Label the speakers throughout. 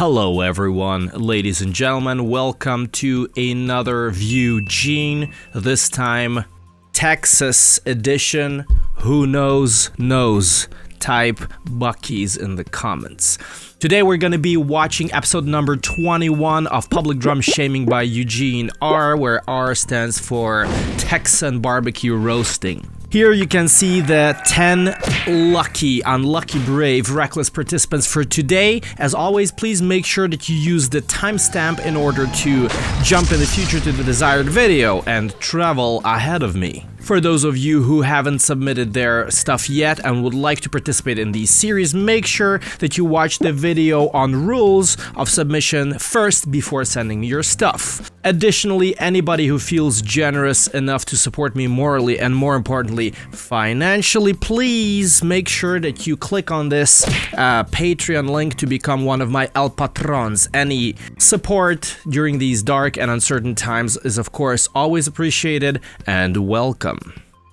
Speaker 1: Hello everyone, ladies and gentlemen, welcome to another Eugene, this time Texas edition. Who knows, type Buckies in the comments. Today we're gonna be watching episode number 21 of Public Drum Shaming by Eugene R, where R stands for Texan Barbecue Roasting. Here you can see the 10 lucky, unlucky, brave, reckless participants for today. As always, please make sure that you use the timestamp in order to jump in the future to the desired video and travel ahead of me. For those of you who haven't submitted their stuff yet and would like to participate in these series, make sure that you watch the video on rules of submission first before sending me your stuff. Additionally, anybody who feels generous enough to support me morally and, more importantly, financially, please make sure that you click on this Patreon link to become one of my El Patrons. Any support during these dark and uncertain times is, of course, always appreciated and welcome.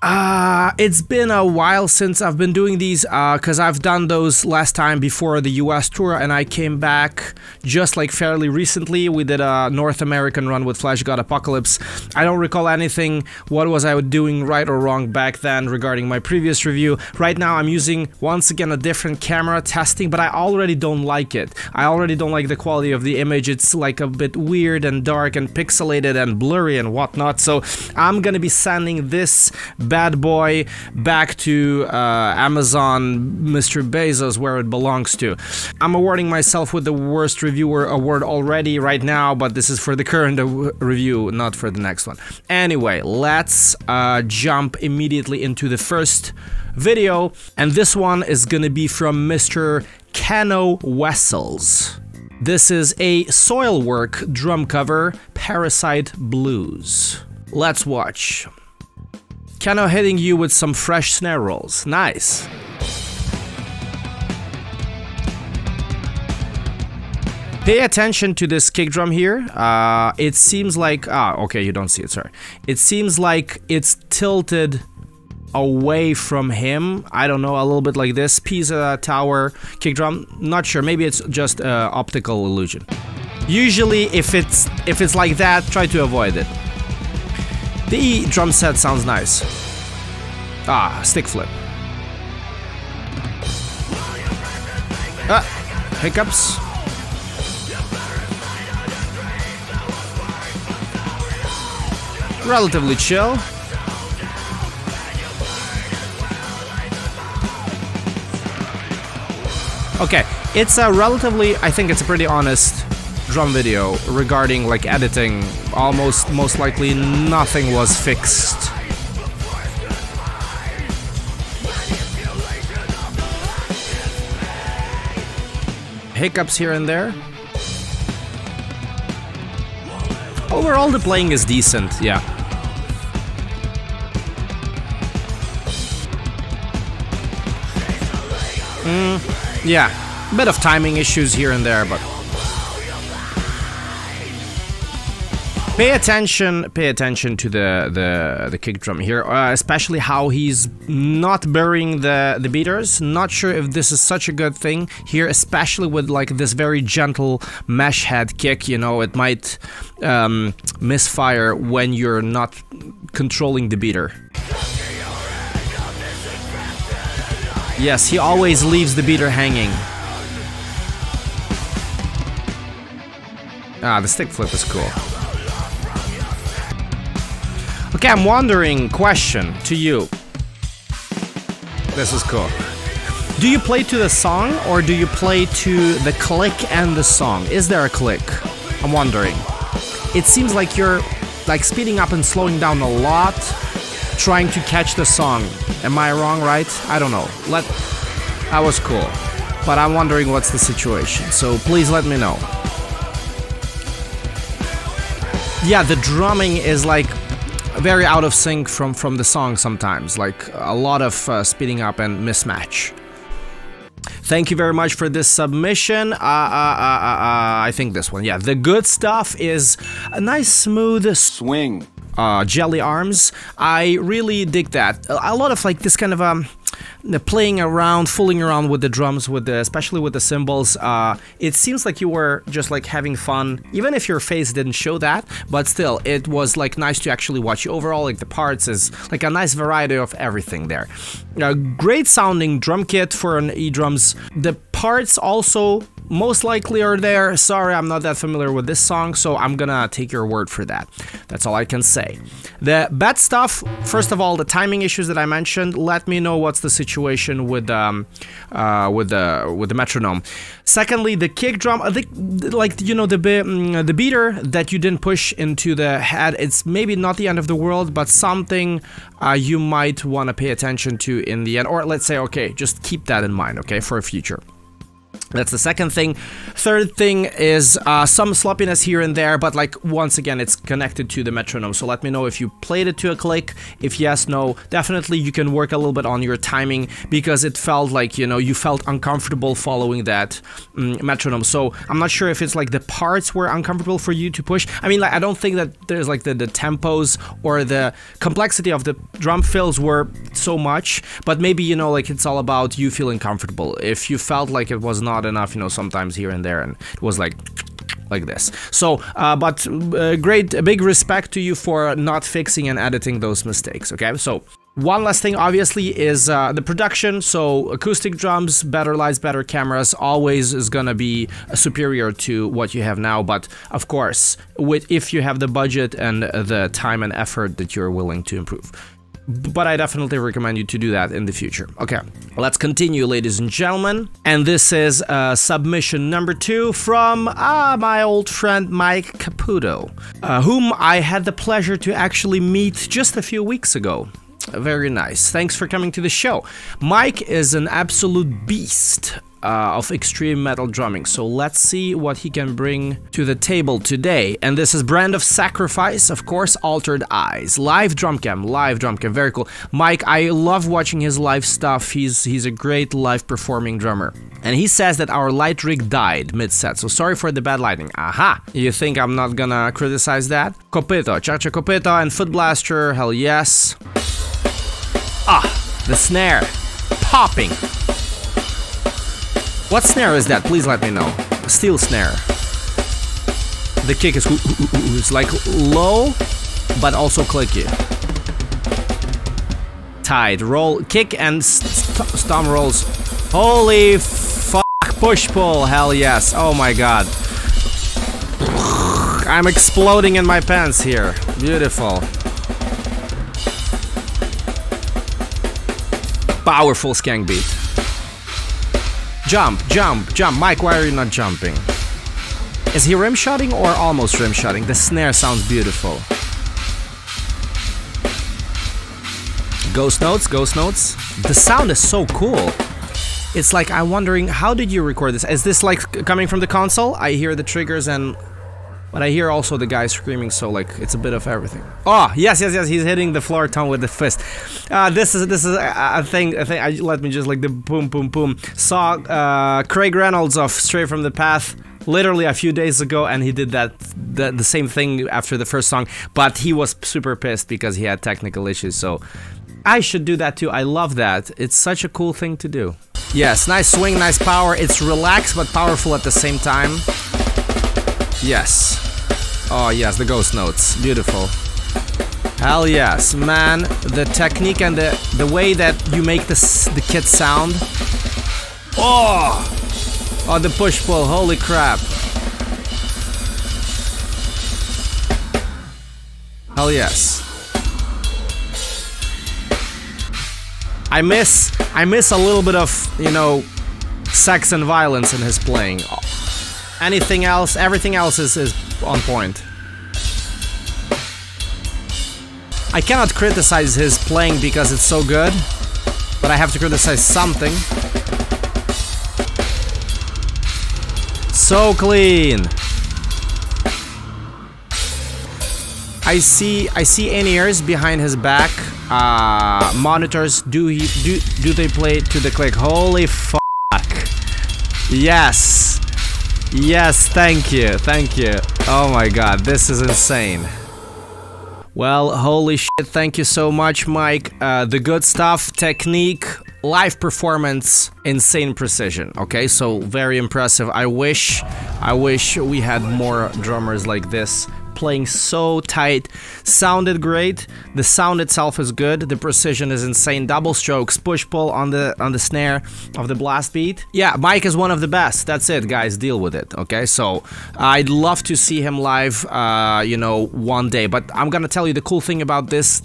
Speaker 1: It's been a while since I've been doing these, because I've done those last time before the US tour, and I came back just like fairly recently. We did a North American run with Flash God Apocalypse. I don't recall anything, what was I doing right or wrong back then regarding my previous review. Right now I'm using, once again, a different camera testing, but I already don't like it. I already don't like the quality of the image. It's like a bit weird and dark and pixelated and blurry and whatnot, so I'm gonna be sending this bad boy back to Amazon, Mr. Bezos, where it belongs to. I'm awarding myself with the worst reviewer award already right now, but this is for the current review, not for the next one. Anyway, let's jump immediately into the first video, and this one is gonna be from Mr. Keno Wessels. This is a Soilwork drum cover, Parasite Blues. Let's watch. Keno hitting you with some fresh snare rolls. Nice. Pay attention to this kick drum here. It seems like... okay, you don't see it, sorry. It seems like it's tilted away from him. I don't know, a little bit like this. Pisa Tower kick drum. Not sure, maybe it's just optical illusion. Usually, if it's like that, try to avoid it. The drum set sounds nice. Stick flip. Hiccups. Relatively chill. Okay, it's a relatively, I think it's a pretty honest drum video regarding like editing. Most likely nothing was fixed. Hiccups here and there. Overall the playing is decent, yeah. Yeah, bit of timing issues here and there, but pay attention to the kick drum here, especially how he's not burying the beaters. Not sure if this is such a good thing here, especially with like this very gentle mesh head kick. You know, it might misfire when you're not controlling the beater. Yes, he always leaves the beater hanging. The stick flip is cool. Okay, I'm wondering, question to you. This is cool. Do you play to the song or do you play to the click and the song? Is there a click? I'm wondering. It seems like you're like speeding up and slowing down a lot, trying to catch the song. Am I wrong, right? I don't know. That was cool. But I'm wondering what's the situation, so please let me know. Yeah, the drumming is like very out of sync from the song sometimes, like a lot of speeding up and mismatch. Thank you very much for this submission. I think this one, yeah. The good stuff is a nice smooth swing. Jelly arms. I really dig that. A lot of like this kind of playing around, fooling around with the drums, especially with the cymbals. It seems like you were just like having fun, even if your face didn't show that, but still, it was like nice to actually watch. Overall, like the parts is like a nice variety of everything there. Great sounding drum kit for an E-drums. The parts also most likely are there. Sorry, I'm not that familiar with this song, so I'm gonna take your word for that. That's all I can say. The bad stuff, first of all, the timing issues that I mentioned. Let me know what's the situation with the metronome. Secondly, the kick drum, like you know, the beater that you didn't push into the head. It's maybe not the end of the world, but something you might want to pay attention to in the end, or let's say, okay, just keep that in mind, okay, for a future. That's the second thing. Third thing is some sloppiness here and there, but like once again, it's connected to the metronome. So let me know if you played it to a click. If yes, no, definitely you can work a little bit on your timing, because it felt like, you know, you felt uncomfortable following that metronome. So I'm not sure if it's like the parts were uncomfortable for you to push. I mean, like, I don't think that there's like the tempos or the complexity of the drum fills were so much, but maybe, you know, like it's all about you feeling comfortable. If you felt like it was not enough, you know, sometimes here and there, and it was like this. So but big respect to you for not fixing and editing those mistakes. Okay, so one last thing obviously is the production. So acoustic drums, better lights, better cameras, always is gonna be superior to what you have now, but of course if you have the budget and the time and effort that you're willing to improve. But I definitely recommend you to do that in the future. Okay, let's continue, ladies and gentlemen. And this is submission number 2 from my old friend Mike Caputo, whom I had the pleasure to actually meet just a few weeks ago. Very nice. Thanks for coming to the show. Mike is an absolute beast of extreme metal drumming, so let's see what he can bring to the table today. And this is Brand of Sacrifice, of course, Altered Eyes, live drum cam, very cool. Mike, I love watching his live stuff. He's a great live performing drummer. And he says that our light rig died mid-set, so sorry for the bad lighting. Aha! You think I'm not gonna criticize that? Kopyto, Chacha Kopyto and Foot Blaster, hell yes. Ah, the snare, popping. What snare is that? Please let me know. Steel snare. The kick is it's like low, but also clicky. Tight roll, kick and stomp rolls. Holy fuck! Push pull, hell yes! Oh my god! I'm exploding in my pants here. Beautiful. Powerful skank beat. Jump, jump, jump. Mike, why are you not jumping? Is he rim-shotting or almost rim-shotting? The snare sounds beautiful. Ghost notes, ghost notes. The sound is so cool. It's like, I'm wondering, how did you record this? Is this like coming from the console? I hear the triggers but I hear also the guy screaming, so like it's a bit of everything. Oh, yes, he's hitting the floor tone with the fist. This is a thing. Let me just like the boom, boom, boom. Saw Craig Reynolds of Stray from the Path literally a few days ago, and he did the same thing after the first song, but he was super pissed because he had technical issues, so I should do that too. I love that. It's such a cool thing to do. Yes, nice swing, nice power. It's relaxed but powerful at the same time. Yes. Oh yes, the ghost notes. Beautiful. Hell yes, man. The technique and the way that you make the kit sound. Oh! Oh, the push-pull. Holy crap. Hell yes. I miss a little bit of, you know, sex and violence in his playing. Anything else, everything else is on point. I cannot criticize his playing because it's so good, but I have to criticize something. So clean. I see in-ears behind his back. Monitors. Do they play to the click? Holy fuck! Yes. Yes, thank you. Oh my god, this is insane. Well, holy shit, thank you so much, Mike. The good stuff, technique, live performance, insane precision. Okay, so very impressive. I wish we had more drummers like this, playing so tight. Sounded great. The sound itself is good. The precision is insane. Double strokes, push pull on the snare of the blast beat. Yeah, Mike is one of the best. That's it, guys. Deal with it. Okay, so I'd love to see him live, you know, one day. But I'm gonna tell you the cool thing about this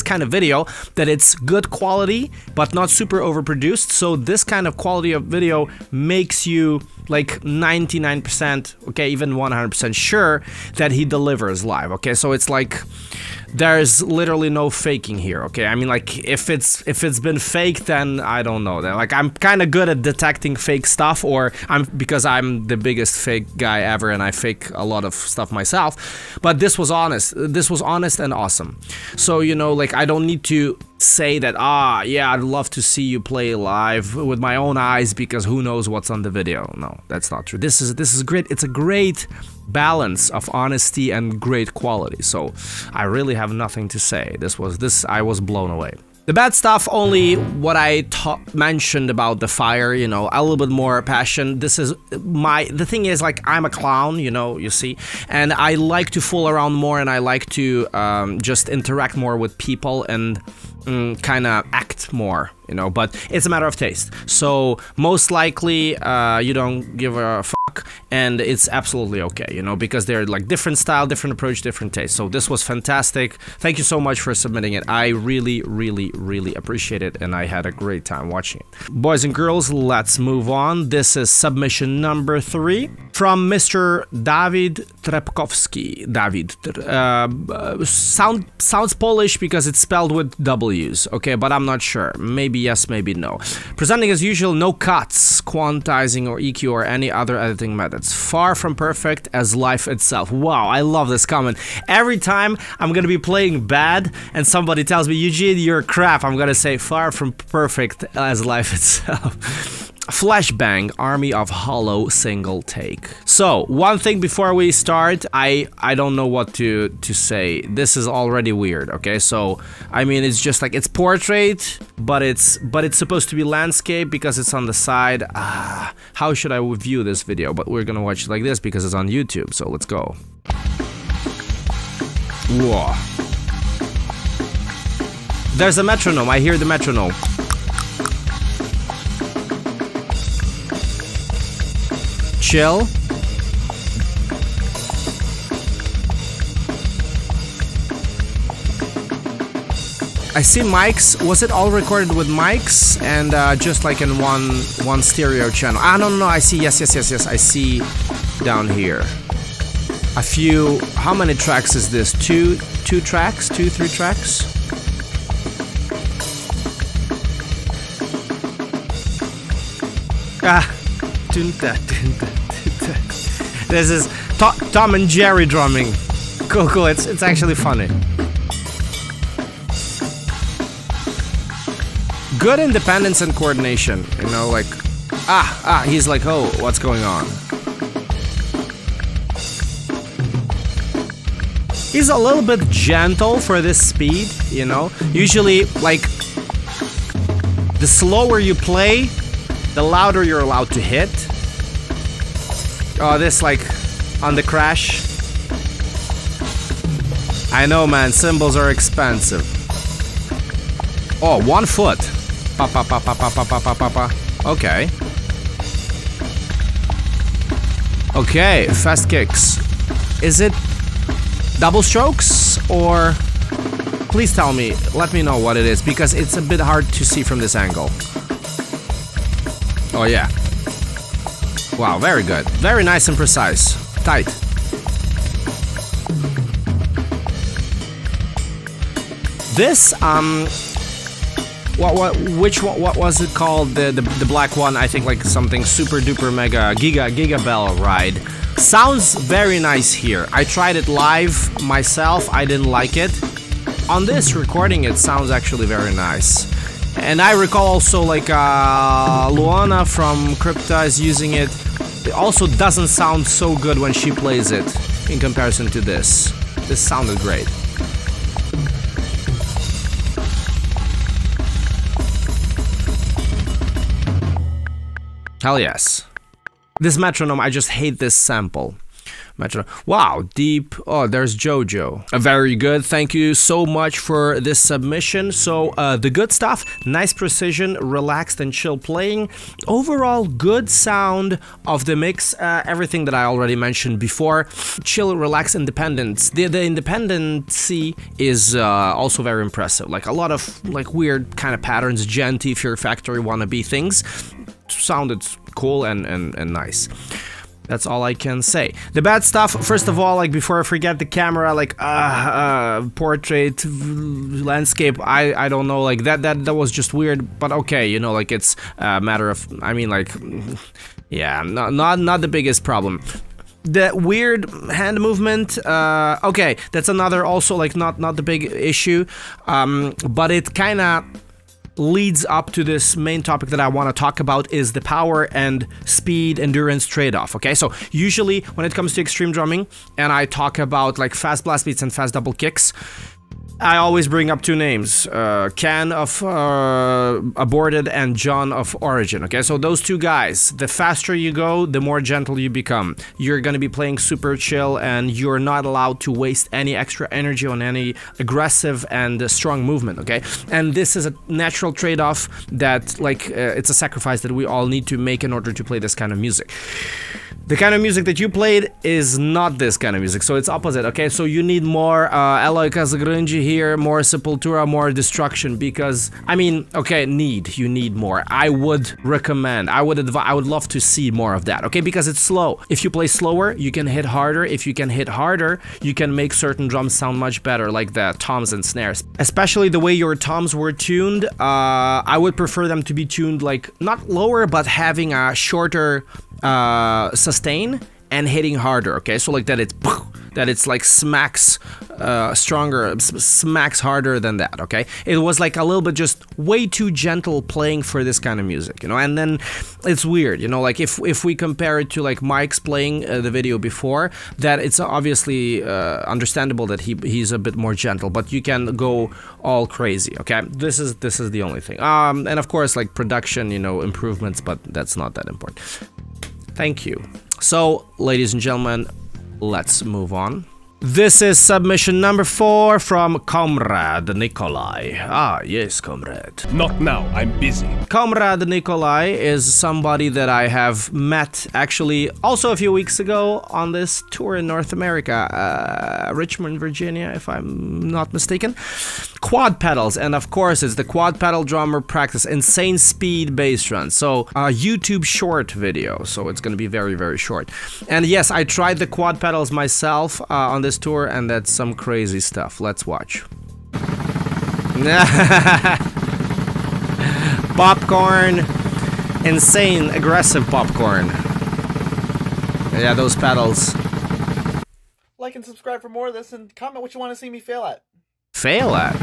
Speaker 1: kind of video, that it's good quality but not super overproduced. So this kind of quality of video makes you like 99%, okay, even 100% sure that he delivers live. Okay, so it's like there's literally no faking here. Okay, I mean, like if it's been faked, then I don't know. Like I'm kind of good at detecting fake stuff, or because I'm the biggest fake guy ever and I fake a lot of stuff myself. But this was honest. This was honest and awesome. So, you know, like I don't need to say that, yeah, I'd love to see you play live with my own eyes because who knows what's on the video. No, that's not true. This is great. It's a great balance of honesty and great quality. So I really have nothing to say. I was blown away. The bad stuff, only what I mentioned about the fire, you know, a little bit more passion. The thing is, like, I'm a clown, you know, you see, and I like to fool around more, and I like to just interact more with people and kind of act more, you know, but it's a matter of taste. So most likely you don't give a fuck, and it's absolutely okay, you know, because they're like different style, different approach, different taste. So this was fantastic. Thank you so much for submitting it. I really appreciate it, and I had a great time watching it. Boys and girls, let's move on. This is submission number 3 from Mr. Dawid Trepkowski. Dawid sounds Polish because it's spelled with W's, okay, but I'm not sure. Maybe yes, maybe no. Presenting as usual, no cuts, quantizing or EQ or any other editing methods. Far from perfect as life itself. Wow, I love this comment. Every time I'm gonna be playing bad and somebody tells me, Eugene, you're crap, I'm gonna say far from perfect as life itself. Flashbang, Army of Hollow, single take. So one thing before we start, I don't know what to say. This is already weird. Okay, so I mean, it's just like, it's portrait, but it's supposed to be landscape because it's on the side. How should I view this video? But we're gonna watch it like this because it's on YouTube. So let's go. Whoa. There's a metronome. I hear the metronome. Chill. I see mics. Was it all recorded with mics and just like in one stereo channel? No, I see. Yes. I see down here. A few. How many tracks is this? Two tracks? 3 tracks? This is Tom and Jerry drumming. Cool. It's actually funny. Good independence and coordination. You know, like he's like, oh, what's going on? He's a little bit gentle for this speed. You know, usually like the slower you play, the louder you're allowed to hit. Oh, this like on the crash. I know, man, cymbals are expensive. Oh, 1 foot. Pa pa pa pa pa pa pa pa pa pa. Okay. Okay, fast kicks. Is it double strokes or? Please tell me, let me know what it is, because it's a bit hard to see from this angle. Oh yeah. Wow, very good. Very nice and precise. Tight. This what was it called? The black one, I think, like something super duper mega giga bell ride. Sounds very nice here. I tried it live myself, I didn't like it. On this recording it sounds actually very nice. And I recall also like Luana from Crypta is using it. It also doesn't sound so good when she plays it in comparison to this. This sounded great. Hell yes. This metronome, I just hate this sample. Metronome. Wow, deep. Oh, there's Jojo. Very good. Thank you so much for this submission. So, the good stuff, nice precision, relaxed and chill playing. Overall, good sound of the mix. Everything that I already mentioned before. Chill, relaxed, independence. The independency is also very impressive. Like a lot of like weird kind of patterns, genty, Fear Factory wannabe things. Sounded cool and nice. That's all I can say. The bad stuff, first of all, like before I forget, the camera, like portrait, landscape, I don't know, like that was just weird, but okay, you know, like it's a matter of, I mean, like, yeah, not the biggest problem. The weird hand movement, okay, that's another also like not the big issue, but it kind of leads up to this main topic that I want to talk about, is the power and speed endurance trade-off. Okay, so usually when it comes to extreme drumming and I talk about like fast blast beats and fast double kicks, I always bring up two names, Ken of Aborted and John of Origin. Okay, so those two guys, the faster you go, the more gentle you become. You're gonna be playing super chill and you're not allowed to waste any extra energy on any aggressive and strong movement, okay? And this is a natural trade-off that, like, it's a sacrifice that we all need to make in order to play this kind of music. The kind of music that you played is not this kind of music, so it's opposite, okay? So you need more Eloy Casagrande here, more Sepultura, more Destruction, because, I mean, okay, you need more. I would recommend, I would love to see more of that, okay? Because it's slow. If you play slower, you can hit harder. If you can hit harder, you can make certain drums sound much better, like the toms and snares. Especially the way your toms were tuned, I would prefer them to be tuned, like, not lower, but having a shorter sustain and hitting harder, okay? So like that it's like smacks stronger, smacks harder than that, okay? It was like a little bit just way too gentle playing for this kind of music, you know? And then it's weird, you know, like if we compare it to like Mike's playing the video before, that it's obviously understandable that he's a bit more gentle, but you can go all crazy, okay? This is the only thing. And of course, like production, you know, improvements, but that's not that important. Thank you. So, ladies and gentlemen, let's move on. This is submission number 4 from Komrade Nikolai. Ah, yes, comrade.
Speaker 2: Not now, I'm busy.
Speaker 1: Komrade Nikolai is somebody that I have met, actually, also a few weeks ago on this tour in North America, Richmond, Virginia, if I'm not mistaken. Quad pedals, and of course, it's the quad pedal drummer practice, insane speed bass run. So, a YouTube short video, so it's gonna be very, very short. And yes, I tried the quad pedals myself on this tour, and that's some crazy stuff. Let's watch. Popcorn, insane aggressive popcorn. Yeah, those pedals.
Speaker 3: Like and subscribe for more of this, and comment what you want to see me fail at.
Speaker 1: Fail at?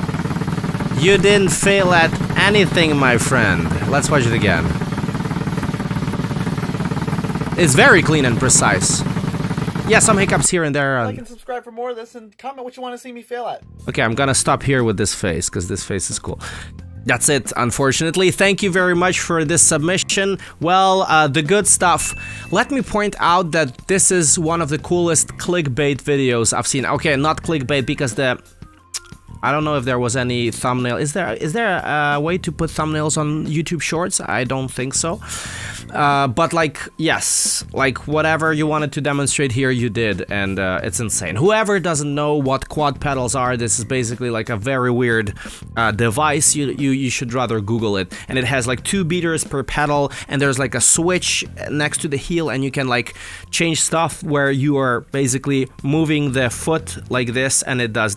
Speaker 1: You didn't fail at anything, my friend. Let's watch it again. It's very clean and precise. Yeah, some hiccups here and there.
Speaker 3: Like and subscribe for more of this, and comment what you want to see me fail at.
Speaker 1: Okay, I'm gonna stop here with this face, because this face is cool. That's it, unfortunately. Thank you very much for this submission. Well, the good stuff. Let me point out that this is one of the coolest clickbait videos I've seen. Okay, not clickbait, because I don't know if there was any thumbnail. Is there a way to put thumbnails on YouTube Shorts? I don't think so. But like, yes, like whatever you wanted to demonstrate here, you did, and it's insane. Whoever doesn't know what quad pedals are, this is basically like a very weird device. You should rather Google it, and it has like 2 beaters per pedal, and there's like a switch next to the heel, and you can like change stuff where you are basically moving the foot like this, and it does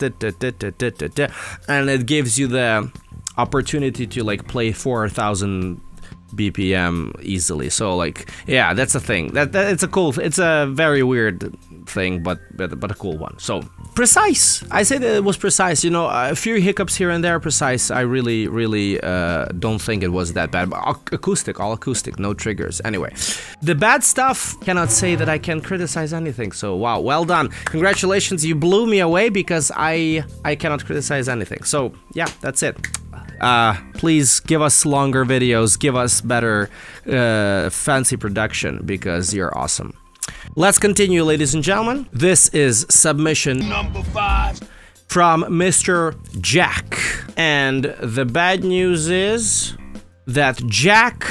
Speaker 1: and it gives you the opportunity to like play 4,000 BPM easily. So like, yeah, that's a thing. That it's a very weird thing, but a cool one. So precise. I say that it was precise. You know, a few hiccups here and there. Precise. I really don't think it was that bad. But acoustic, all acoustic, no triggers. Anyway, the bad stuff. Cannot say that I can criticize anything. So wow, well done. Congratulations. You blew me away because I cannot criticize anything. So yeah, that's it. please give us longer videos, give us better fancy production, because you're awesome. Let's continue, ladies and gentlemen. This is submission number 5 from Mr. Jack. And the bad news is that Jack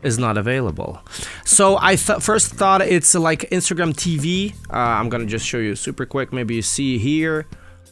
Speaker 1: is not available. So I first thought it's like Instagram TV. I'm gonna just show you super quick. Maybe you see here,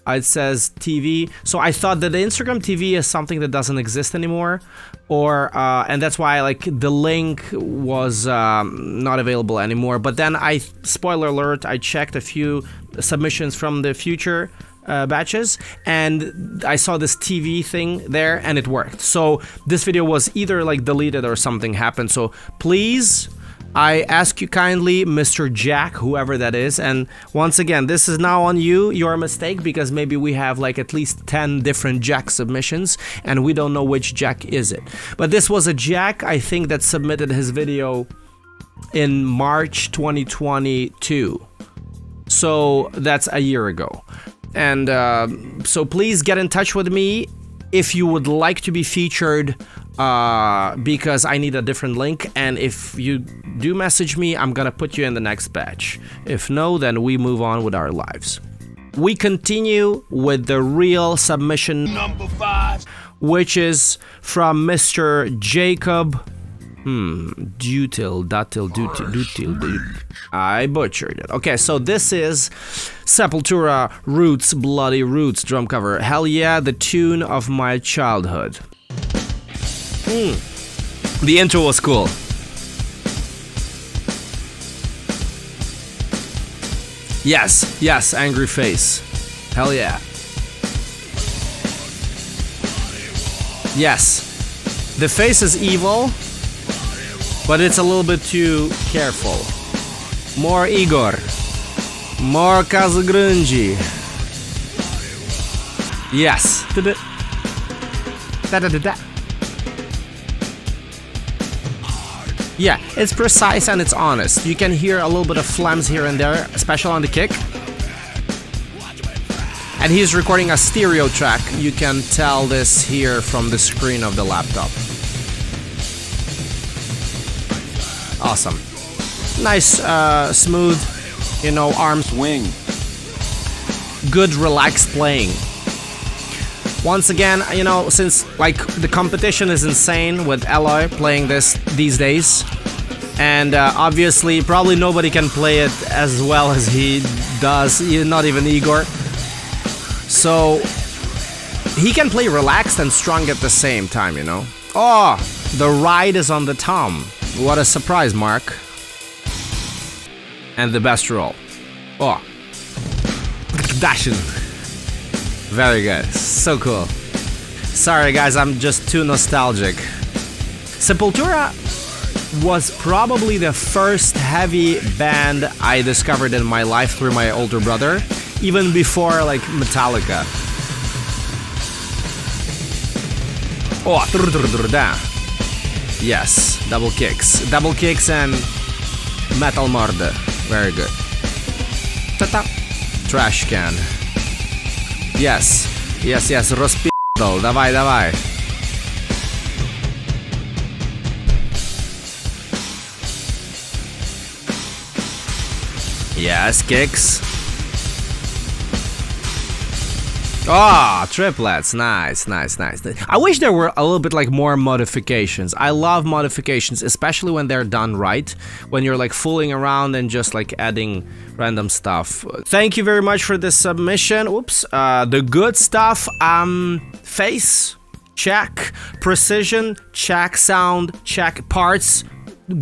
Speaker 1: it says TV. So I thought that the Instagram TV is something that doesn't exist anymore, or and that's why like the link was not available anymore. But then spoiler alert, I checked a few submissions from the future batches, and I saw this TV thing there, and it worked. So this video was either like deleted or something happened. So please, I ask you kindly, Mr. Jack, whoever that is, and once again, this is now on you, your mistake, because maybe we have like at least 10 different Jack submissions, and we don't know which Jack is it. But this was a Jack, I think, that submitted his video in March 2022. So that's a year ago. And so please get in touch with me if you would like to be featured, because I need a different link, and if you do message me, I'm gonna put you in the next batch. If no, then we move on with our lives. We continue with the real submission number 5, which is from Mr. Jacob Dutil. I butchered it. Okay, so this is Sepultura Roots, Bloody Roots drum cover. Hell yeah, the tune of my childhood. The intro was cool. Yes, yes, angry face. Hell yeah. Yes, the face is evil, but it's a little bit too careful. More Igor. More Kazagrunji. Yes. Yeah, it's precise and it's honest. You can hear a little bit of phlegms here and there, especially on the kick. And he's recording a stereo track. You can tell this here from the screen of the laptop. Awesome. Nice, smooth, you know, arm swing. Good, relaxed playing. Once again, you know, since like the competition is insane with Eloy playing this these days, and obviously probably nobody can play it as well as he does, not even Igor. So he can play relaxed and strong at the same time, you know. Oh, the ride is on the tom. What a surprise, Mark. And the best roll. Oh. Dashing. Very good. So cool. Sorry guys, I'm just too nostalgic. Sepultura was probably the first heavy band I discovered in my life through my older brother, even before like Metallica. Oh, yes, double kicks and metal morde. Very good. Ta-ta. Trash can. Yes, rozpierdol, dawaj. Yes, kicks. Oh, triplets, nice. I wish there were a little bit like more modifications. I love modifications, especially when they're done right, when you're like fooling around and just like adding random stuff. Thank you very much for this submission. Oops, the good stuff, face, check, precision, check, sound, check, parts,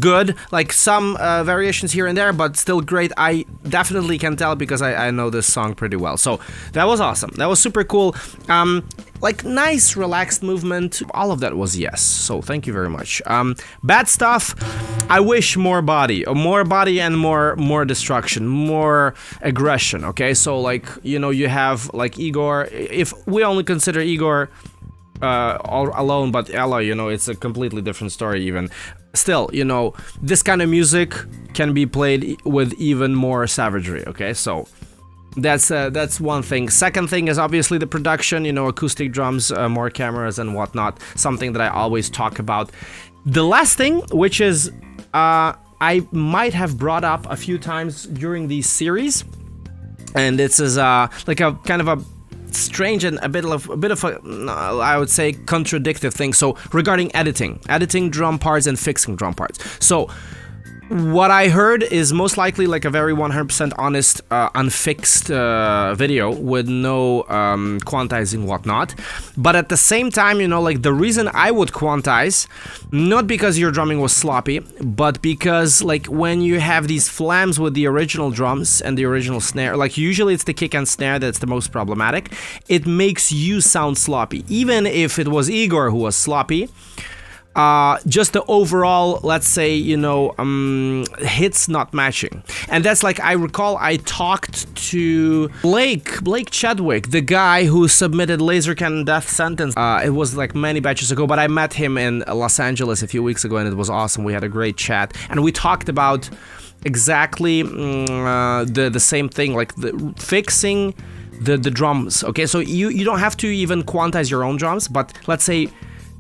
Speaker 1: good, like some variations here and there, but still great. I definitely can tell because I know this song pretty well. So that was awesome. That was super cool. Like nice relaxed movement. All of that was yes. So thank you very much. Bad stuff. I wish more body and more destruction, more aggression. Okay, so like, you know, you have like Igor. If we only consider Igor all alone, but Ella, you know, it's a completely different story even. Still, you know, this kind of music can be played with even more savagery, okay? So that's one thing. Second thing is obviously the production, you know, acoustic drums, more cameras and whatnot, something that I always talk about. The last thing, which is I might have brought up a few times during these series, and this is like a kind of a strange and a bit of a I would say contradictive thing. So regarding editing drum parts and fixing drum parts. So what I heard is most likely like a very 100% honest, unfixed video with no quantizing, whatnot. But at the same time, you know, like the reason I would quantize, not because your drumming was sloppy, but because like when you have these flams with the original drums and the original snare, like usually it's the kick and snare that's the most problematic, it makes you sound sloppy. Even if it was Igor who was sloppy, just the overall, let's say, you know, hits not matching. And that's like, I recall I talked to Blake Chadwick, the guy who submitted Laser Cannon Death Sentence. It was like many batches ago, but I met him in Los Angeles a few weeks ago and it was awesome. We had a great chat and we talked about exactly the same thing, like fixing the drums. Okay, so you don't have to even quantize your own drums, but let's say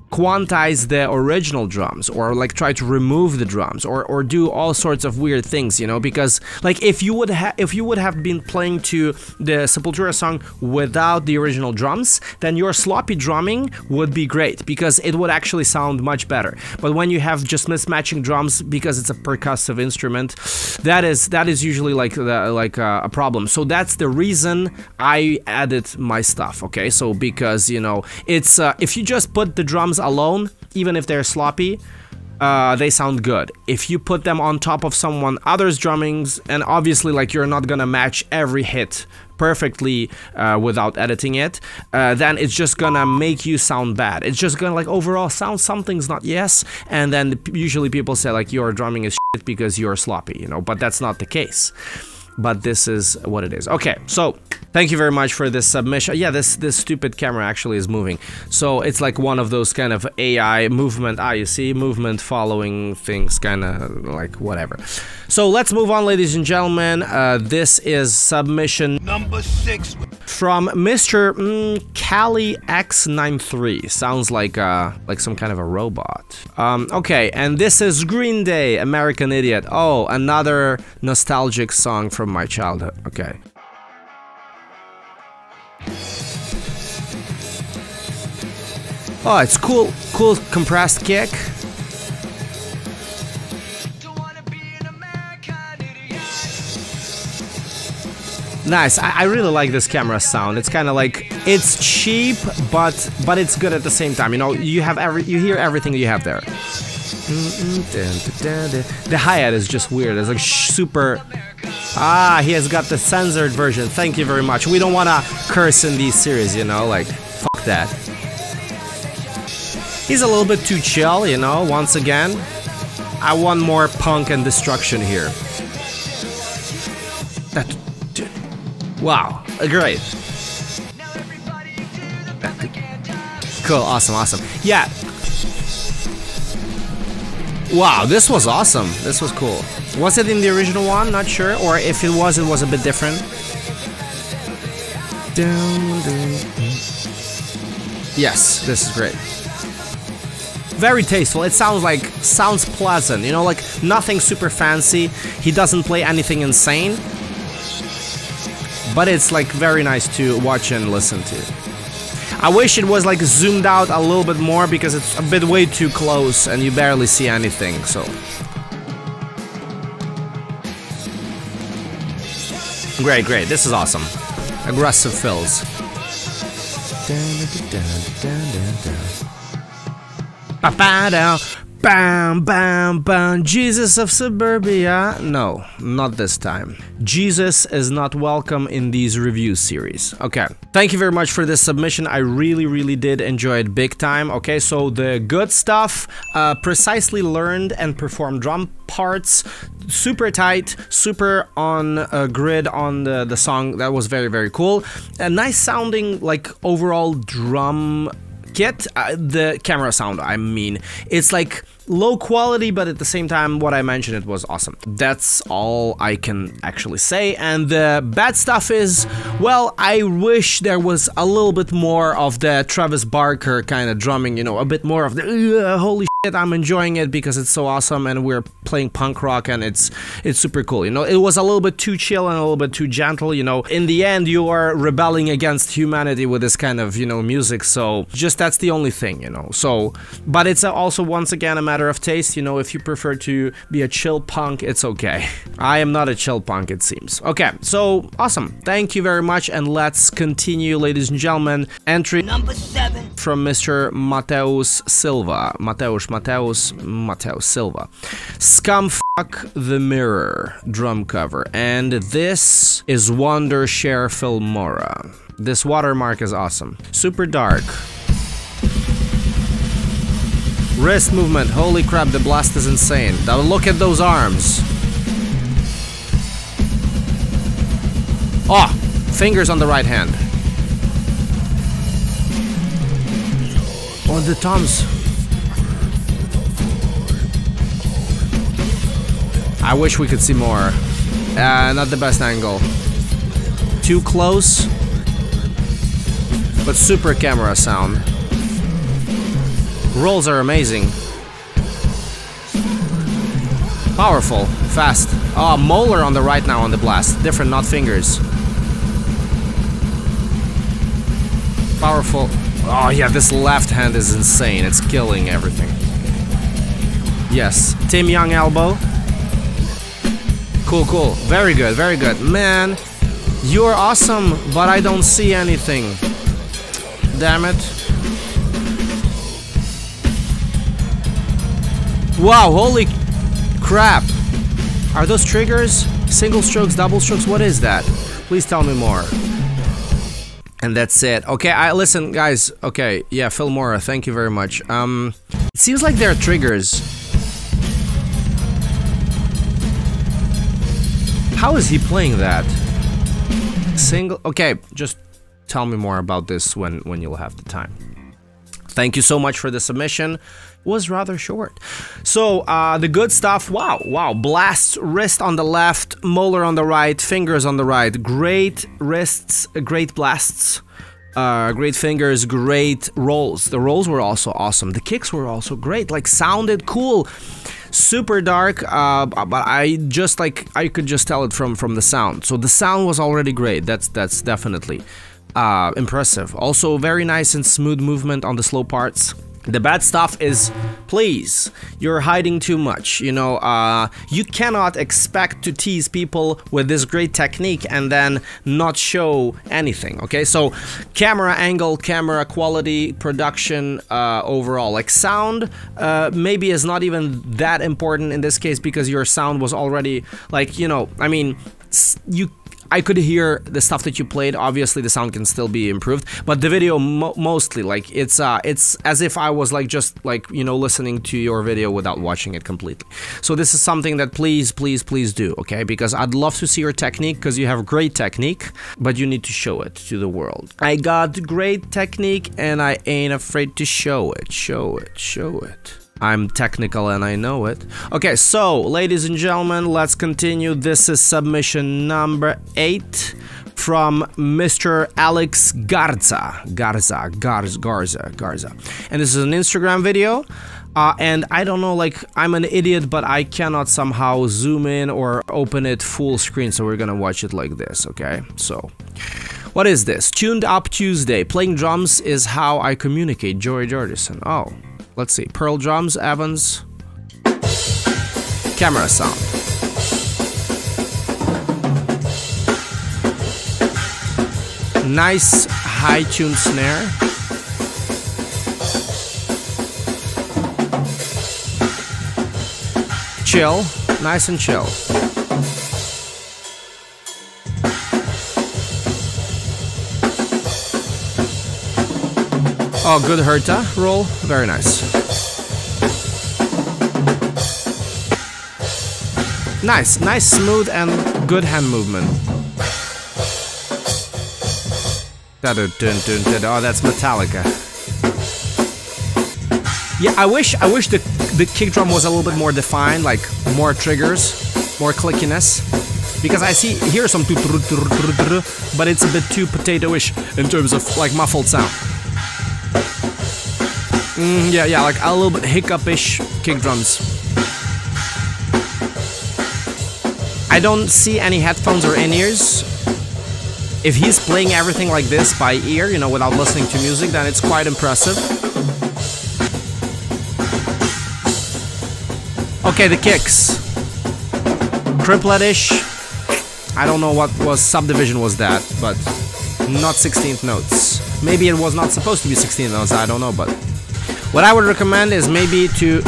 Speaker 1: quantize the original drums, or like try to remove the drums, or do all sorts of weird things, you know, because like if you would have been playing to the Sepultura song without the original drums, then your sloppy drumming would be great because it would actually sound much better. But when you have just mismatching drums because it's a percussive instrument, that is usually like a problem. So that's the reason I added my stuff. Okay, so because, you know, it's if you just put the drums alone, even if they're sloppy, they sound good. If you put them on top of someone other's drummings, and obviously like you're not gonna match every hit perfectly without editing it, then it's just gonna make you sound bad. It's just gonna like overall sound something's not yes, and then usually people say like your drumming is shit because you're sloppy, you know, but that's not the case. But this is what it is. Okay, so thank you very much for this submission. Yeah, this stupid camera actually is moving. So it's like one of those kind of AI movement. You see, movement following things, kind of like whatever. So let's move on, ladies and gentlemen. This is submission number 6 from Mr. Cali X93. Sounds like some kind of a robot. Okay, and this is Green Day, American Idiot. Oh, another nostalgic song from my childhood. Okay. Oh, it's cool compressed kick. Nice. I really like this camera sound. It's kind of like, it's cheap, but it's good at the same time. You know, you hear everything you have there. The hi-hat is just weird. It's like super. He has got the censored version. Thank you very much. We don't want to curse in these series, you know, like, fuck that. He's a little bit too chill, you know, once again. I want more punk and destruction here. Wow, great. Cool, awesome. Yeah. Wow, this was awesome. This was cool. Was it in the original one? Not sure. Or if it was a bit different. Yes, this is great. Very tasteful. It sounds pleasant. You know, like nothing super fancy. He doesn't play anything insane. But it's like very nice to watch and listen to. I wish it was like zoomed out a little bit more because it's a bit way too close and you barely see anything, so. Great. This is awesome. Aggressive fills. Bam, bam, bam. Jesus of Suburbia. No, not this time. Jesus is not welcome in these review series. Okay. Thank you very much for this submission. I really did enjoy it big time. Okay, so the good stuff, precisely learned and performed drum parts, super tight, super on grid on the song. That was very cool. A nice sounding like overall drum kit. The camera sound, I mean, it's like low quality, but at the same time, what I mentioned, it was awesome. That's all I can actually say. And the bad stuff is, well, I wish there was a little bit more of the Travis Barker kind of drumming, you know, a bit more of the holy shit, I'm enjoying it because it's so awesome and we're playing punk rock and it's super cool, you know. It was a little bit too chill and a little bit too gentle, you know. In the end, you are rebelling against humanity with this kind of, you know, music, so just that's the only thing, you know. So, but it's also, once again, a matter of taste, you know. If you prefer to be a chill punk, it's okay. I am not a chill punk, it seems. Okay, so awesome. Thank you very much, and let's continue, ladies and gentlemen. Entry number 7 from Mr. Mateus Silva. Mateus Silva. Scumfuck the Mirror drum cover, and this is Wondershare Filmora. This watermark is awesome. Super dark. Wrist movement, holy crap, the blast is insane. Now look at those arms. Oh, fingers on the right hand. Oh, the toms. I wish we could see more. Not the best angle. Too close, but super camera sound. Rolls are amazing. Powerful, fast. Oh, molar on the right now on the blast. Different, not fingers. Powerful. Oh yeah, this left hand is insane. It's killing everything. Yes, Tim Young elbow. Cool, cool. Very good, very good. Man, you're awesome, but I don't see anything. Damn it. Wow, holy crap. Are those triggers? Single strokes, double strokes? What is that? Please tell me more. And that's it. Okay, listen, guys. Okay, yeah, Filmora, thank you very much. It seems like there are triggers. How is he playing that? Single. Okay, just tell me more about this when you'll have the time. Thank you so much for the submission. It was rather short. So, the good stuff. Wow, wow. Blast, wrist on the left, molar on the right, fingers on the right. Great wrists, great blasts, great fingers, great rolls. The rolls were also awesome. The kicks were also great. Like, sounded cool. Super dark, but I could just tell it from the sound. So the sound was already great. That's definitely impressive. Also very nice and smooth movement on the slow parts. The bad stuff is, please, you're hiding too much, you know. You cannot expect to tease people with this great technique and then not show anything, okay? So, camera angle, camera quality, production, overall. Like, sound, maybe is not even that important in this case because your sound was already, like, you know, I mean, I could hear the stuff that you played. Obviously, the sound can still be improved, but the video mostly, like, it's as if I was like just like, you know, listening to your video without watching it completely. So this is something that please do, okay? Because I'd love to see your technique, because you have great technique, but you need to show it to the world. I got great technique, and I ain't afraid to show it. Show it. I'm technical and I know it. Okay, so, ladies and gentlemen, let's continue. This is submission number 8 from Mr. Alex Garza. Garza. And this is an Instagram video. And I don't know, like, I'm an idiot, but I cannot somehow zoom in or open it full screen, so we're gonna watch it like this, okay? So, what is this? Tuned Up Tuesday. Playing drums is how I communicate. Joey Jordison. Oh. Let's see, Pearl drums, Evans. Camera sound. Nice high-tuned snare. Chill, nice and chill. Oh, good Herta roll, very nice. Nice, smooth and good hand movement. Oh, that's Metallica. Yeah, I wish the kick drum was a little bit more defined, like more triggers, more clickiness. Because I see here some but it's a bit too potato-ish in terms of like muffled sound. Yeah, like a little bit hiccup-ish kick drums. I don't see any headphones or in-ears. If he's playing everything like this by ear, you know, without listening to music, then it's quite impressive. Okay, the kicks. Triplet-ish. I don't know what subdivision was that, but not 16th notes. Maybe it was not supposed to be 16th notes, I don't know, but what I would recommend is maybe to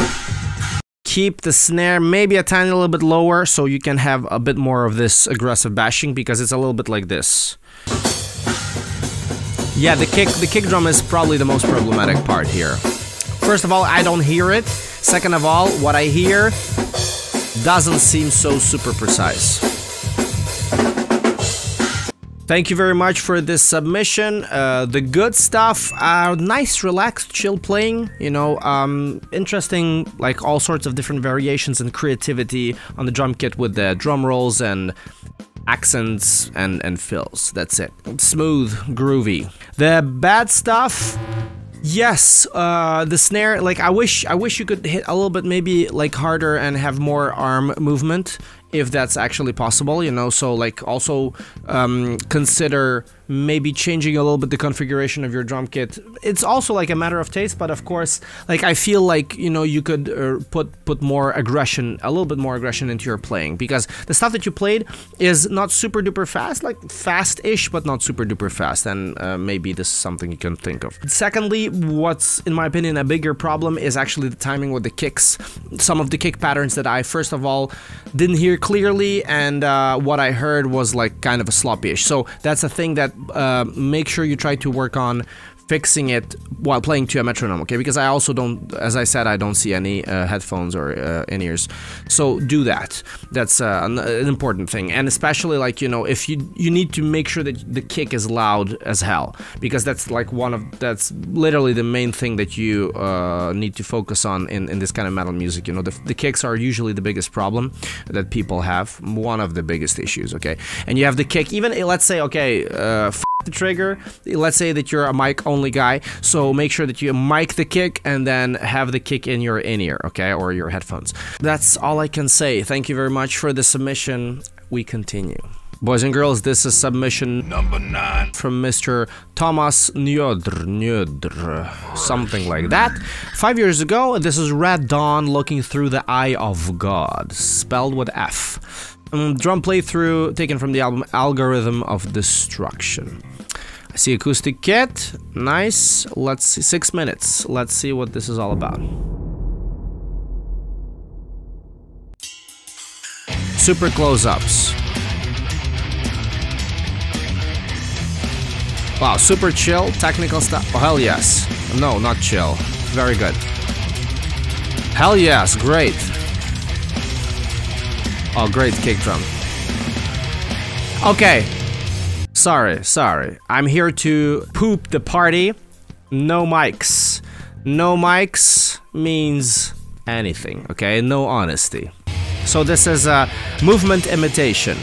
Speaker 1: keep the snare maybe a tiny little bit lower so you can have a bit more of this aggressive bashing, because it's a little bit like this. Yeah, the kick drum is probably the most problematic part here. First of all, I don't hear it. Second of all, what I hear doesn't seem so super precise. Thank you very much for this submission. The good stuff, nice, relaxed, chill playing, you know, interesting, like all sorts of different variations and creativity on the drum kit with the drum rolls and accents and fills. That's it. Smooth, groovy. The bad stuff, yes, the snare, like I wish you could hit a little bit maybe like harder and have more arm movement, if that's actually possible, you know. So like also consider maybe changing a little bit the configuration of your drum kit. It's also like a matter of taste, but of course, like I feel like, you know, you could put more aggression, a little bit more aggression into your playing, because the stuff that you played is not super duper fast, like fast-ish, but not super duper fast, and maybe this is something you can think of. Secondly, what's in my opinion a bigger problem is actually the timing with the kicks. Some of the kick patterns that I first of all didn't hear clearly, and what I heard was like kind of a sloppy-ish. So that's a thing that make sure you try to work on fixing it while playing to a metronome, okay? Because I also don't, as I said, I don't see any headphones or in-ears. So do that. That's an important thing. And especially, like, you know, if you need to make sure that the kick is loud as hell, because that's like that's literally the main thing that you need to focus on in this kind of metal music. You know, the kicks are usually the biggest problem that people have, one of the biggest issues, okay? And you have the kick, even let's say, okay, the trigger, let's say that you're a mic only guy, so make sure that you mic the kick and then have the kick in your in-ear, okay, or your headphones. That's all I can say. Thank you very much for the submission. We continue. Boys and girls, this is submission number 9 from Mr. Thomas Njodr, something like that. 5 years ago, this is Red Dawn Looking Through the Eye of God, spelled with F. Drum playthrough taken from the album Algorithm of Destruction. I see acoustic kit, nice. Let's see, 6 minutes. Let's see what this is all about. Super close-ups. Wow, super chill, technical stuff. Oh, hell yes. No, not chill. Very good. Hell yes, great. Oh, great kick drum. Okay. Sorry. I'm here to poop the party. No mics. No mics means anything, okay? No honesty. So this is a movement imitation.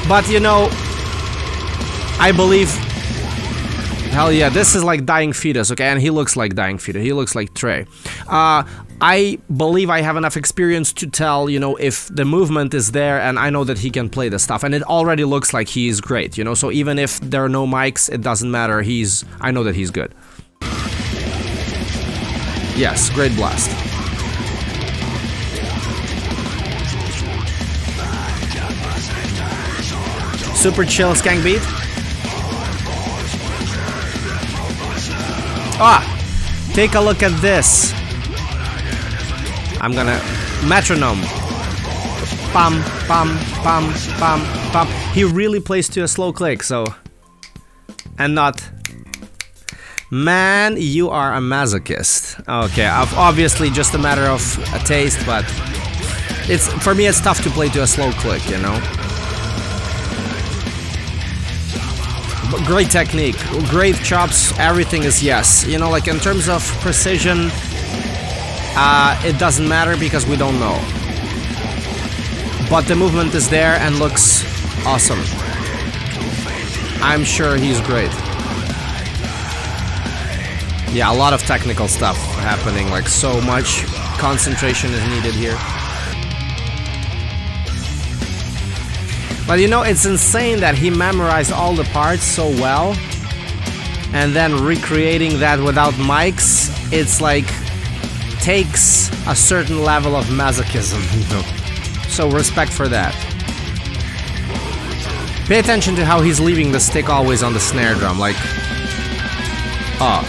Speaker 1: But you know, I believe... Hell yeah, this is like Dying Fetus, okay? And he looks like Dying Fetus. He looks like Trey. I believe I have enough experience to tell, you know, if the movement is there, and I know that he can play the stuff, and it already looks like he's great, you know, so even if there are no mics, it doesn't matter, I know that he's good. Yes, great blast. Super chill skank beat. Ah, take a look at this. I'm gonna metronome. Pam, pam, pam, pam, pam. He really plays to a slow click, so, and not. Man, you are a masochist. Okay, obviously just a matter of a taste, but it's, for me it's tough to play to a slow click, you know. Great technique, great chops, everything is yes. You know, like in terms of precision, It doesn't matter because we don't know. But the movement is there and looks awesome. I'm sure he's great. Yeah, a lot of technical stuff happening, like so much concentration is needed here. But you know, it's insane that he memorized all the parts so well, and then recreating that without mics, it's like takes a certain level of masochism, you know. So respect for that. Pay attention to how he's leaving the stick always on the snare drum, like, oh,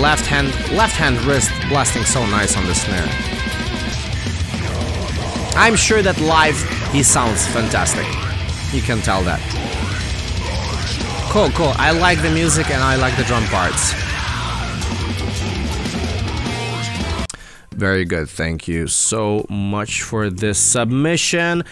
Speaker 1: left hand wrist blasting so nice on the snare. I'm sure that live he sounds fantastic. You can tell that. Cool, cool. I like the music and I like the drum parts. Very good. Thank you so much for this submission.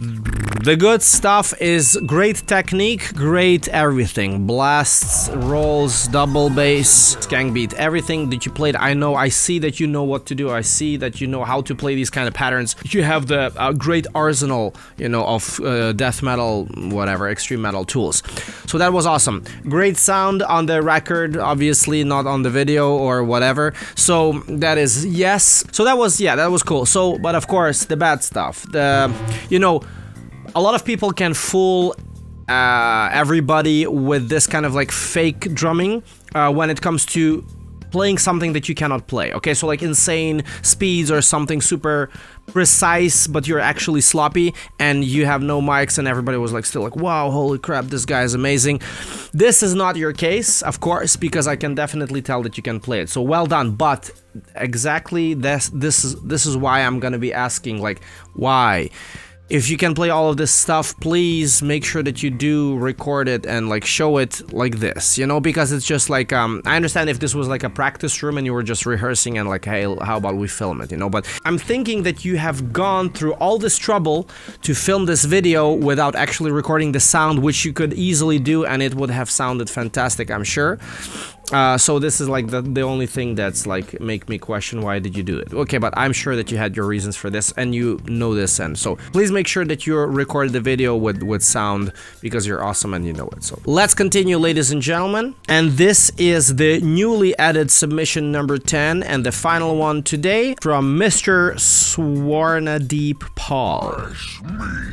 Speaker 1: The good stuff is great technique, great everything. Blasts, rolls, double bass, skank beat, everything that you played. I see that you know what to do. I see that you know how to play these kind of patterns. You have the great arsenal, you know, of death metal, whatever, extreme metal tools. So that was awesome. Great sound on the record, obviously not on the video or whatever. So that is yes. So that was, yeah, that was cool. So, but of course, the bad stuff, you know, a lot of people can fool everybody with this kind of like fake drumming when it comes to playing something that you cannot play. Okay, so like insane speeds or something super precise, but you're actually sloppy and you have no mics and everybody was like still like, wow, holy crap, this guy is amazing. This is not your case, of course, because I can definitely tell that you can play it. So well done, but exactly this is why I'm gonna be asking, like, why? If you can play all of this stuff, please make sure that you do record it and like show it like this, you know, because it's just like, I understand if this was like a practice room and you were just rehearsing and like, hey, how about we film it, you know, but I'm thinking that you have gone through all this trouble to film this video without actually recording the sound, which you could easily do and it would have sounded fantastic, I'm sure. So this is like the only thing that's like make me question why did you do it. Okay, but I'm sure that you had your reasons for this and you know this, and so please make sure that you record the video with sound because you're awesome and you know it. So let's continue, ladies and gentlemen, and this is the newly added submission number 10 and the final one today from Mr. Swarnadeep Paul.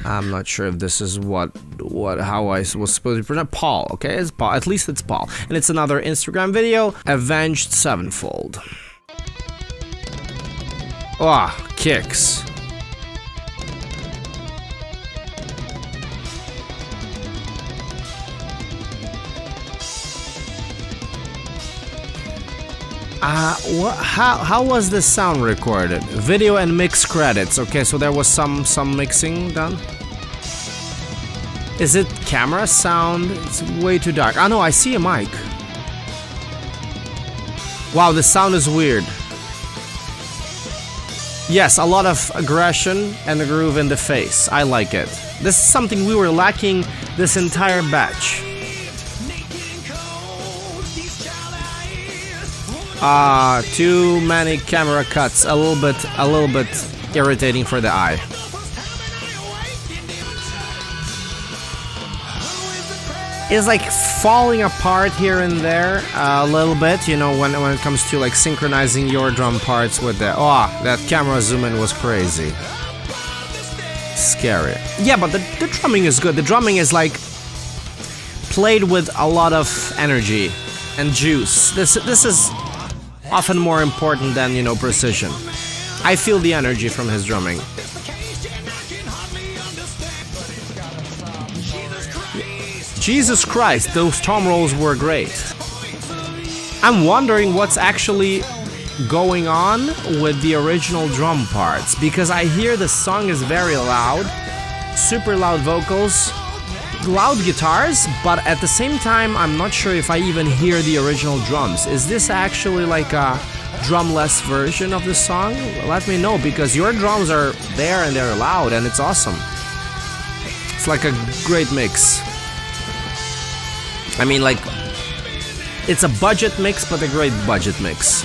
Speaker 1: I'm not sure if this is how I was supposed to pronounce Paul. Okay, it's Paul, at least it's Paul, and it's another Instagram video, Avenged Sevenfold. Ah, kicks. How was this sound recorded? Video and mix credits. Okay, so there was some mixing done. Is it camera sound? It's way too dark. Oh no, I see a mic. Wow, the sound is weird. Yes, a lot of aggression and a groove in the face. I like it. This is something we were lacking this entire batch. Too many camera cuts. A little bit irritating for the eye. It's like falling apart here and there a little bit, you know, when it comes to like synchronizing your drum parts with the... Oh, that camera zoom in was crazy. Scary. Yeah, but the drumming is good. The drumming is like played with a lot of energy and juice. This is often more important than, you know, precision. I feel the energy from his drumming. Jesus Christ, those tom rolls were great. I'm wondering what's actually going on with the original drum parts, because I hear the song is very loud, super loud vocals, loud guitars, but at the same time I'm not sure if I even hear the original drums. Is this actually like a drumless version of the song? Let me know, because your drums are there and they're loud and it's awesome. It's like a great mix. I mean, like, it's a budget mix, but a great budget mix.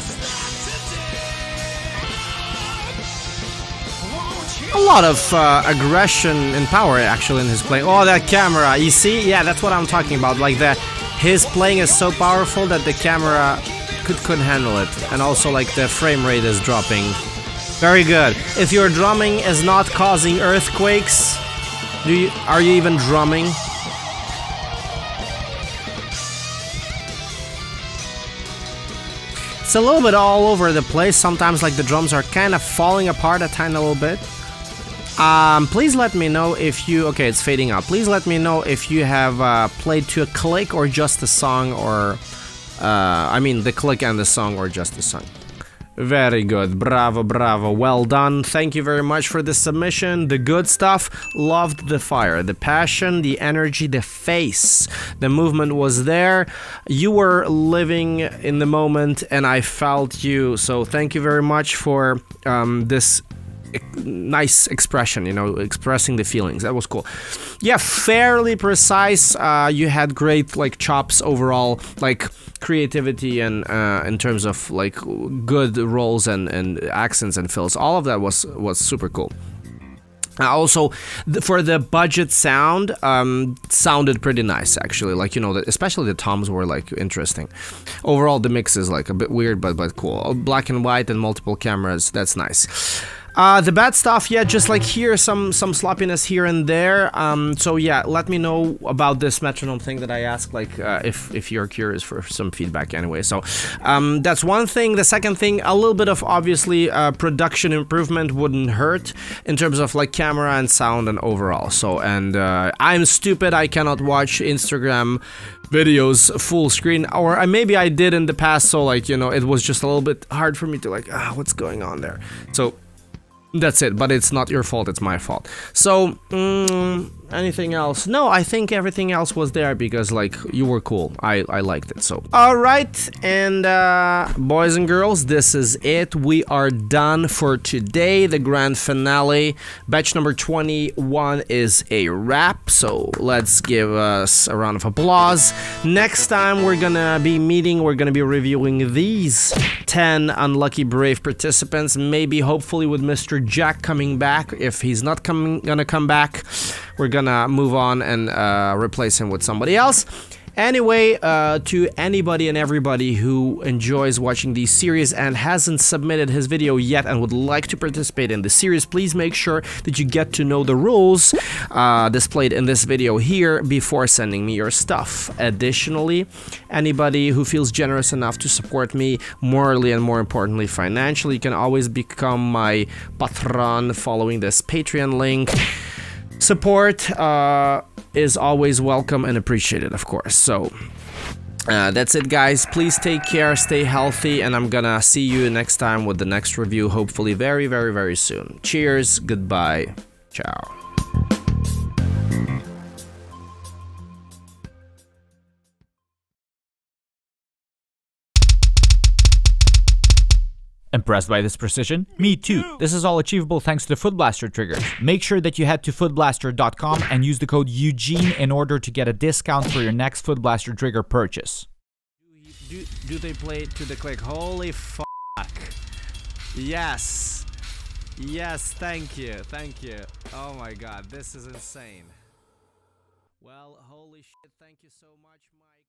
Speaker 1: lot of aggression and power actually in his playing. Oh, that camera, you see? Yeah, that's what I'm talking about. Like that, his playing is so powerful that the camera couldn't handle it, and also like the frame rate is dropping. Very good. If your drumming is not causing earthquakes, are you even drumming? It's a little bit all over the place. Sometimes like the drums are kind of falling apart a tiny little bit. Please let me know if you... Okay, it's fading out. Please let me know if you have played to a click or just a song, or... I mean, the click and the song, or just the song. Very good. Bravo, bravo. Well done. Thank you very much for the submission. The good stuff. Loved the fire, the passion, the energy, the face. The movement was there. You were living in the moment, and I felt you. So thank you very much for this nice expression, you know, expressing the feelings. That was cool. Yeah, fairly precise. You had great like chops overall, like creativity and in terms of like good roles and accents and fills. All of that was super cool. Also, for the budget sound, sounded pretty nice actually. Like, you know, especially the toms were like interesting. Overall, the mix is like a bit weird, but cool. Black and white and multiple cameras. That's nice. The bad stuff, yeah, just like here, some sloppiness here and there. So yeah, let me know about this metronome thing that I asked, like if you're curious for some feedback anyway. So that's one thing. The second thing, a little bit of obviously production improvement wouldn't hurt in terms of like camera and sound and overall. So, and I'm stupid, I cannot watch Instagram videos full screen, or maybe I did in the past, so like, you know, it was just a little bit hard for me to like, what's going on there? So that's it, but it's not your fault, it's my fault. So, anything else? No, I think everything else was there because, like, you were cool. I liked it, so. Alright, and boys and girls, this is it. We are done for today. The grand finale. Batch number 21 is a wrap, so let's give us a round of applause. Next time we're gonna be meeting, we're gonna be reviewing these 10 unlucky brave participants, maybe hopefully with Mr. Jack coming back. If he's not gonna come back, we're gonna move on and replace him with somebody else. Anyway, to anybody and everybody who enjoys watching these series and hasn't submitted his video yet and would like to participate in the series, please make sure that you get to know the rules displayed in this video here before sending me your stuff. Additionally, anybody who feels generous enough to support me morally and more importantly financially, you can always become my patron following this Patreon link. Support is always welcome and appreciated, of course. So that's it, guys. Please take care, stay healthy, and I'm gonna see you next time with the next review, hopefully very, very, very soon. Cheers, goodbye, ciao.
Speaker 2: Impressed by this precision? Me too! This is all achievable thanks to the Foot Blaster triggers. Make sure that you head to footblaster.com and use the code Eugene in order to get a discount for your next Foot Blaster trigger purchase.
Speaker 1: Do they play to the click? Holy fuck. Yes. Yes, thank you. Thank you. Oh my god, this is insane. Well, holy shit, thank you so much, Mike.